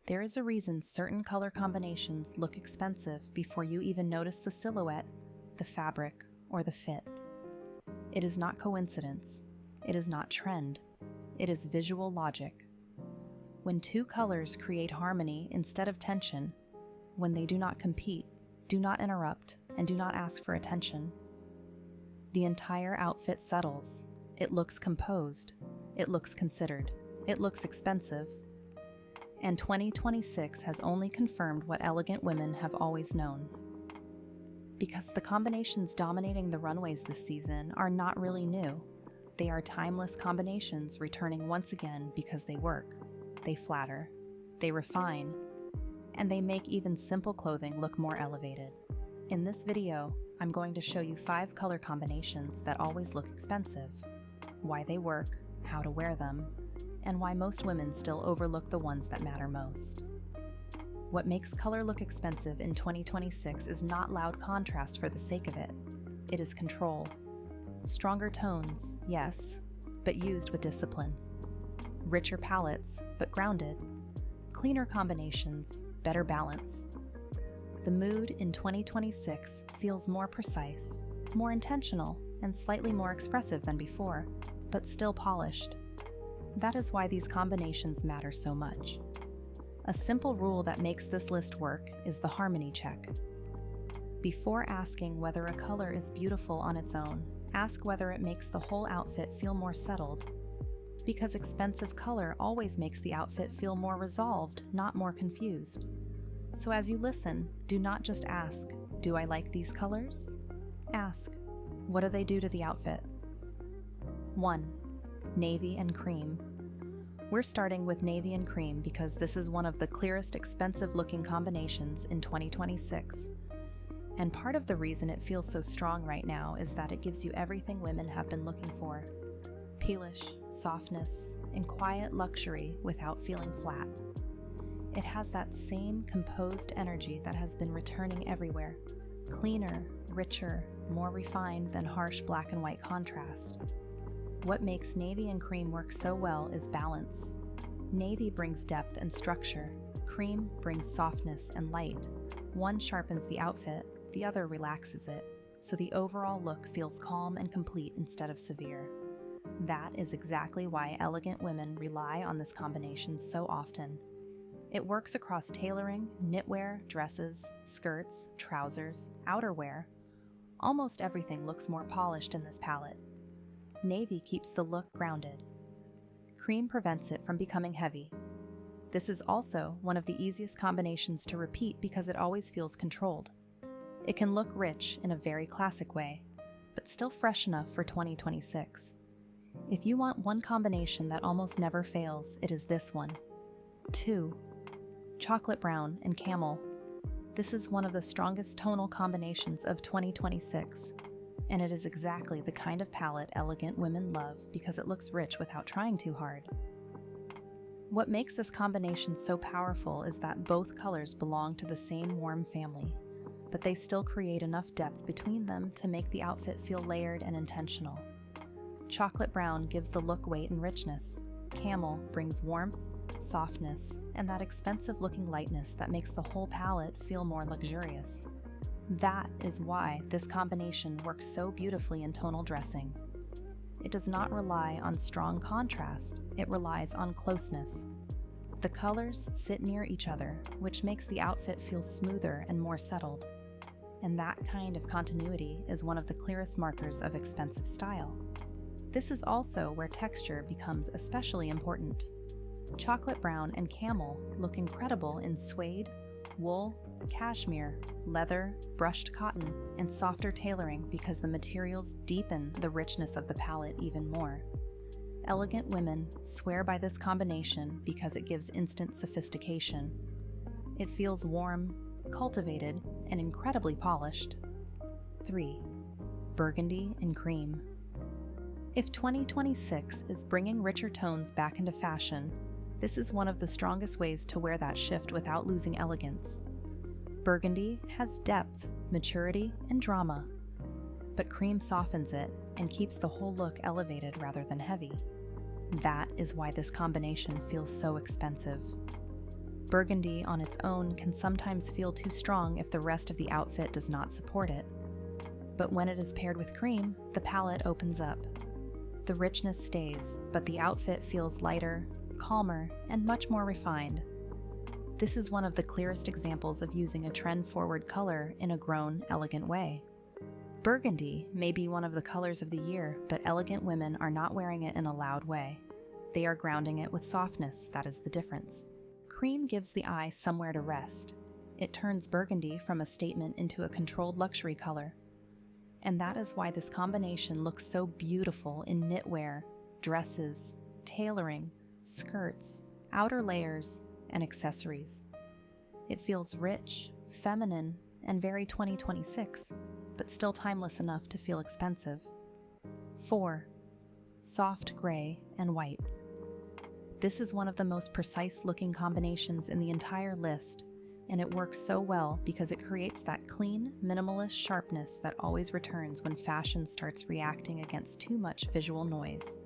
There is a reason certain color combinations look expensive before you even notice the silhouette, the fabric, or the fit. It is not coincidence. It is not trend. It is visual logic. When two colors create harmony instead of tension, when they do not compete, do not interrupt, and do not ask for attention, the entire outfit settles. It looks composed. It looks considered. It looks expensive. And 2026 has only confirmed what elegant women have always known. Because the combinations dominating the runways this season are not really new. They are timeless combinations returning once again because they work, they flatter, they refine, and they make even simple clothing look more elevated. In this video, I'm going to show you 5 color combinations that always look expensive, why they work, how to wear them, and why most women still overlook the ones that matter most. What makes color look expensive in 2026 is not loud contrast for the sake of it. It is control. Stronger tones, yes, but used with discipline. Richer palettes, but grounded. Cleaner combinations, better balance. The mood in 2026 feels more precise, more intentional, and slightly more expressive than before, but still polished. That is why these combinations matter so much. A simple rule that makes this list work is the harmony check. Before asking whether a color is beautiful on its own, ask whether it makes the whole outfit feel more settled. Because expensive color always makes the outfit feel more resolved, not more confused. So as you listen, do not just ask, "Do I like these colors?" Ask, "What do they do to the outfit?" 1. Navy and cream. We're starting with navy and cream because this is one of the clearest expensive-looking combinations in 2026. And part of the reason it feels so strong right now is that it gives you everything women have been looking for. Peelish, softness, and quiet luxury without feeling flat. It has that same composed energy that has been returning everywhere. Cleaner, richer, more refined than harsh black and white contrast. What makes navy and cream work so well is balance. Navy brings depth and structure. Cream brings softness and light. One sharpens the outfit, the other relaxes it, so the overall look feels calm and complete instead of severe. That is exactly why elegant women rely on this combination so often. It works across tailoring, knitwear, dresses, skirts, trousers, outerwear. Almost everything looks more polished in this palette. Navy keeps the look grounded. Cream prevents it from becoming heavy. This is also one of the easiest combinations to repeat because it always feels controlled. It can look rich in a very classic way, but still fresh enough for 2026. If you want one combination that almost never fails, it is this one. 2. Chocolate brown and camel. This is one of the strongest tonal combinations of 2026. And it is exactly the kind of palette elegant women love because it looks rich without trying too hard. What makes this combination so powerful is that both colors belong to the same warm family, but they still create enough depth between them to make the outfit feel layered and intentional. Chocolate brown gives the look weight and richness. Camel brings warmth, softness, and that expensive-looking lightness that makes the whole palette feel more luxurious. That is why this combination works so beautifully in tonal dressing. It does not rely on strong contrast, it relies on closeness. The colors sit near each other, which makes the outfit feel smoother and more settled. And that kind of continuity is one of the clearest markers of expensive style. This is also where texture becomes especially important. Chocolate brown and camel look incredible in suede, wool, cashmere, leather, brushed cotton, and softer tailoring because the materials deepen the richness of the palette even more. Elegant women swear by this combination because it gives instant sophistication. It feels warm, cultivated, and incredibly polished. 3. Burgundy and cream. If 2026 is bringing richer tones back into fashion, this is one of the strongest ways to wear that shift without losing elegance. Burgundy has depth, maturity, and drama, but cream softens it and keeps the whole look elevated rather than heavy. That is why this combination feels so expensive. Burgundy on its own can sometimes feel too strong if the rest of the outfit does not support it. But when it is paired with cream, the palette opens up. The richness stays, but the outfit feels lighter, calmer, and much more refined. This is one of the clearest examples of using a trend-forward color in a grown, elegant way. Burgundy may be one of the colors of the year, but elegant women are not wearing it in a loud way. They are grounding it with softness. That is the difference. Cream gives the eye somewhere to rest. It turns burgundy from a statement into a controlled luxury color. And that is why this combination looks so beautiful in knitwear, dresses, tailoring, skirts, outer layers, and accessories. It feels rich, feminine, and very 2026, but still timeless enough to feel expensive. 4. Soft gray and white. This is one of the most precise-looking combinations in the entire list, and it works so well because it creates that clean, minimalist sharpness that always returns when fashion starts reacting against too much visual noise.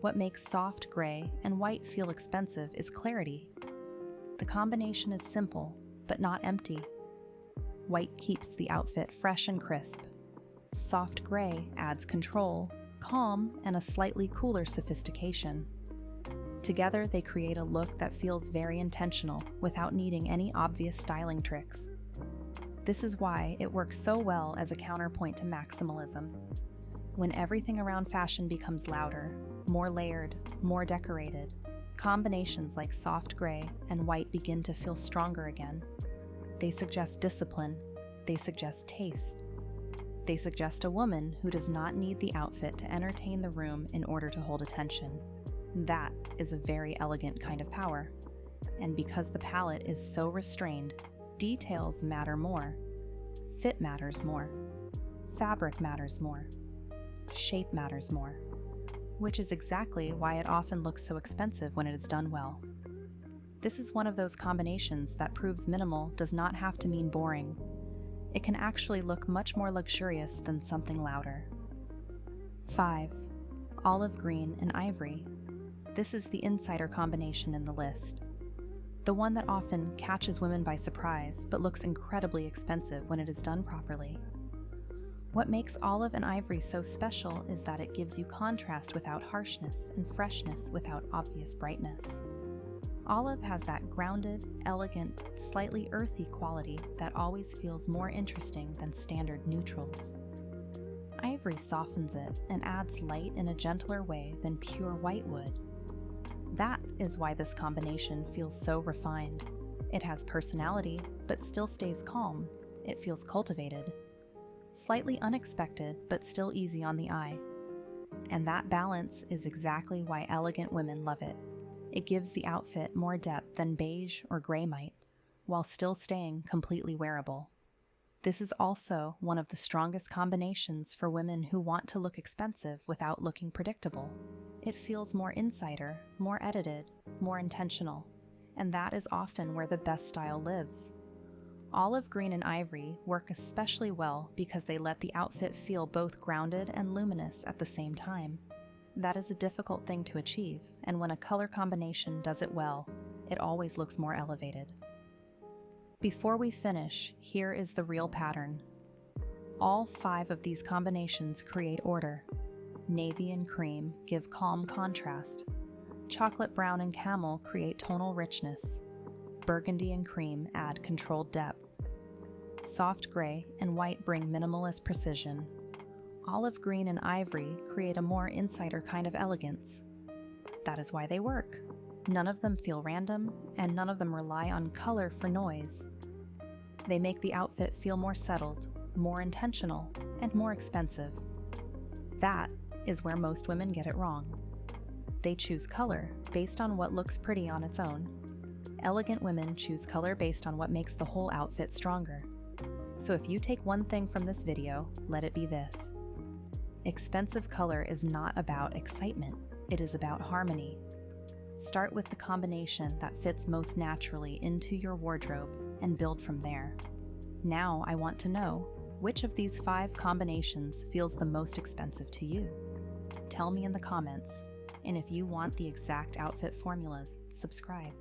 What makes soft gray and white feel expensive is clarity. The combination is simple, but not empty. White keeps the outfit fresh and crisp. Soft gray adds control, calm, and a slightly cooler sophistication. Together, they create a look that feels very intentional without needing any obvious styling tricks. This is why it works so well as a counterpoint to maximalism. When everything around fashion becomes louder, more layered, more decorated, combinations like soft gray and white begin to feel stronger again. They suggest discipline. They suggest taste. They suggest a woman who does not need the outfit to entertain the room in order to hold attention. That is a very elegant kind of power. And because the palette is so restrained, details matter more. Fit matters more. Fabric matters more. Shape matters more. Which is exactly why it often looks so expensive when it is done well. This is one of those combinations that proves minimal does not have to mean boring. It can actually look much more luxurious than something louder. 5. Olive green and ivory. This is the insider combination in the list. The one that often catches women by surprise but looks incredibly expensive when it is done properly. What makes olive and ivory so special is that it gives you contrast without harshness and freshness without obvious brightness. Olive has that grounded, elegant, slightly earthy quality that always feels more interesting than standard neutrals. Ivory softens it and adds light in a gentler way than pure white would. That is why this combination feels so refined. It has personality, but still stays calm. It feels cultivated. Slightly unexpected, but still easy on the eye. And that balance is exactly why elegant women love it. It gives the outfit more depth than beige or gray might, while still staying completely wearable. This is also one of the strongest combinations for women who want to look expensive without looking predictable. It feels more insider, more edited, more intentional, and that is often where the best style lives. Olive green and ivory work especially well because they let the outfit feel both grounded and luminous at the same time. That is a difficult thing to achieve, and when a color combination does it well, it always looks more elevated. Before we finish, here is the real pattern. All 5 of these combinations create order. Navy and cream give calm contrast. Chocolate brown and camel create tonal richness. Burgundy and cream add controlled depth. Soft gray and white bring minimalist precision. Olive green and ivory create a more insider kind of elegance. That is why they work. None of them feel random, and none of them rely on color for noise. They make the outfit feel more settled, more intentional, and more expensive. That is where most women get it wrong. They choose color based on what looks pretty on its own. Elegant women choose color based on what makes the whole outfit stronger. So if you take one thing from this video, let it be this. Expensive color is not about excitement, it is about harmony. Start with the combination that fits most naturally into your wardrobe and build from there. Now I want to know, which of these 5 combinations feels the most expensive to you? Tell me in the comments, and if you want the exact outfit formulas, subscribe.